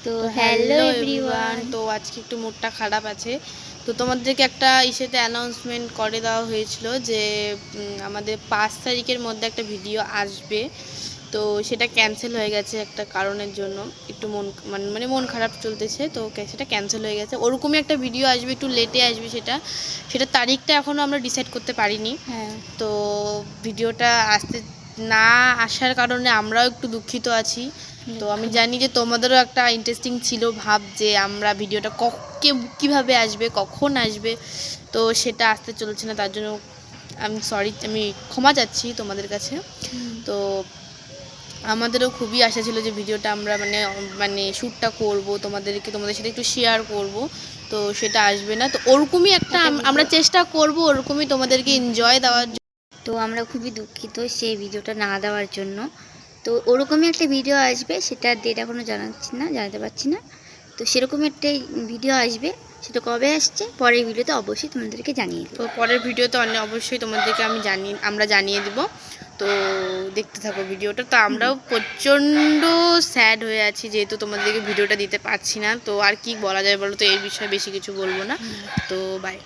তো hello everyone. তো আজকে একটু মুডটা খারাপ আছে। তো তোমাদেরকে একটা ইসেতে অ্যানাউন্সমেন্ট করে দেওয়া হয়েছিল যে আমাদের 5 তারিখের মধ্যে একটা ভিডিও আসবে। তো সেটা ক্যান্সেল হয়ে গেছে একটা কারণের জন্য। একটু মানে মন খারাপ চলতেছে, তো সেটা ক্যান্সেল হয়ে গেছে। ওরকমই একটা ভিডিও আসবে, একটু লেটে আসবে। সেটা তারিখটা এখনও আমরা ডিসাইড করতে পারিনি। তো ভিডিওটা আসতে না আসার কারণে আমরাও একটু দুঃখিত আছি। তো আমি জানি যে তোমাদেরও একটা ইন্টারেস্টিং ছিল ভাব যে আমরা ভিডিওটা কীভাবে আসবে, কখন আসবে। তো সেটা আসতে চলছে না, তার জন্য আমি ক্ষমা চাচ্ছি তোমাদের কাছে। তো আমাদেরও খুবই আশা ছিল যে ভিডিওটা আমরা মানে শ্যুটটা করব, তোমাদের সাথে একটু শেয়ার করব। তো সেটা আসবে না। তো ওরকমই একটা আমরা চেষ্টা করব, ওরকমই তোমাদেরকে এনজয় দেওয়ার জন্য। তো আমরা খুবই দুঃখিত সেই ভিডিওটা না দেওয়ার জন্য। তো ওরকমই একটা ভিডিও আসবে, সেটা ডেট এখনও জানাতে পারছি না। তো সেরকমই একটা ভিডিও আসবে, সেটা কবে আসছে পরের ভিডিওতে অবশ্যই তোমাদেরকে জানিয়ে দেবো। তো পরের ভিডিওতে অবশ্যই তোমাদেরকে আমরা জানিয়ে দেব। তো দেখতে থাকো ভিডিওটা। তো আমরাও প্রচণ্ড স্যাড হয়ে আছি যেহেতু তোমাদেরকে ভিডিওটা দিতে পারছি না। তো আর কি বলা যায় বলো, তো এই বিষয়ে বেশি কিছু বলবো না। তো বাই।